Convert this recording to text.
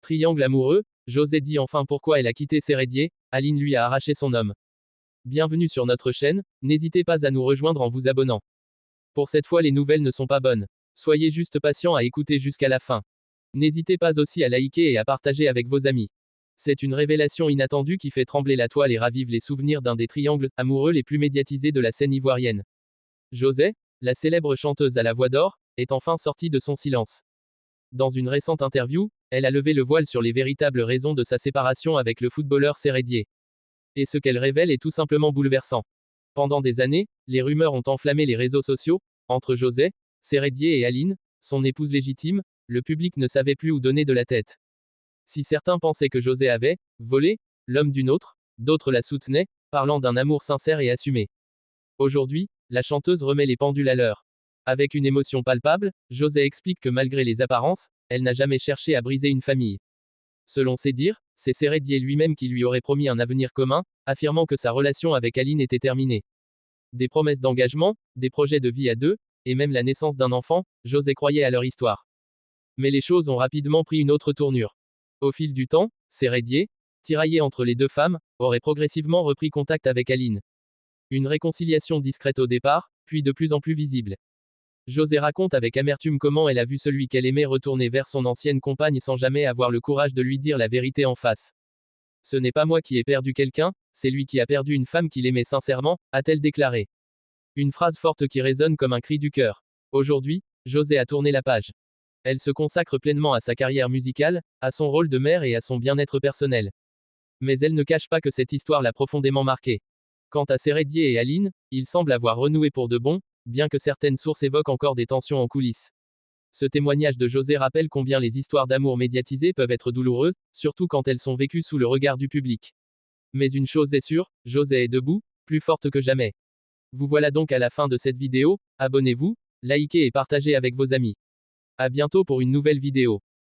Triangle amoureux, José dit enfin pourquoi elle a quitté Sérédier, Aline lui a arraché son homme. Bienvenue sur notre chaîne, n'hésitez pas à nous rejoindre en vous abonnant. Pour cette fois les nouvelles ne sont pas bonnes. Soyez juste patient à écouter jusqu'à la fin. N'hésitez pas aussi à liker et à partager avec vos amis. C'est une révélation inattendue qui fait trembler la toile et ravive les souvenirs d'un des triangles amoureux les plus médiatisés de la scène ivoirienne. José, la célèbre chanteuse à la voix d'or, est enfin sortie de son silence. Dans une récente interview, elle a levé le voile sur les véritables raisons de sa séparation avec le footballeur Sérédier. Et ce qu'elle révèle est tout simplement bouleversant. Pendant des années, les rumeurs ont enflammé les réseaux sociaux, entre José, Sérédier et Aline, son épouse légitime, le public ne savait plus où donner de la tête. Si certains pensaient que José avait volé l'homme d'une autre, d'autres la soutenaient, parlant d'un amour sincère et assumé. Aujourd'hui, la chanteuse remet les pendules à l'heure. Avec une émotion palpable, José explique que malgré les apparences, elle n'a jamais cherché à briser une famille. Selon ses dires, c'est Sérédier lui-même qui lui aurait promis un avenir commun, affirmant que sa relation avec Aline était terminée. Des promesses d'engagement, des projets de vie à deux, et même la naissance d'un enfant, José croyait à leur histoire. Mais les choses ont rapidement pris une autre tournure. Au fil du temps, Sérédier, tiraillé entre les deux femmes, aurait progressivement repris contact avec Aline. Une réconciliation discrète au départ, puis de plus en plus visible. José raconte avec amertume comment elle a vu celui qu'elle aimait retourner vers son ancienne compagne sans jamais avoir le courage de lui dire la vérité en face. Ce n'est pas moi qui ai perdu quelqu'un, c'est lui qui a perdu une femme qu'il aimait sincèrement, a-t-elle déclaré. Une phrase forte qui résonne comme un cri du cœur. Aujourd'hui, José a tourné la page. Elle se consacre pleinement à sa carrière musicale, à son rôle de mère et à son bien-être personnel. Mais elle ne cache pas que cette histoire l'a profondément marquée. Quant à Sérédier et Aline, ils semblent avoir renoué pour de bon, bien que certaines sources évoquent encore des tensions en coulisses. Ce témoignage de José rappelle combien les histoires d'amour médiatisées peuvent être douloureuses, surtout quand elles sont vécues sous le regard du public. Mais une chose est sûre, José est debout, plus forte que jamais. Vous voilà donc à la fin de cette vidéo, abonnez-vous, likez et partagez avec vos amis. À bientôt pour une nouvelle vidéo.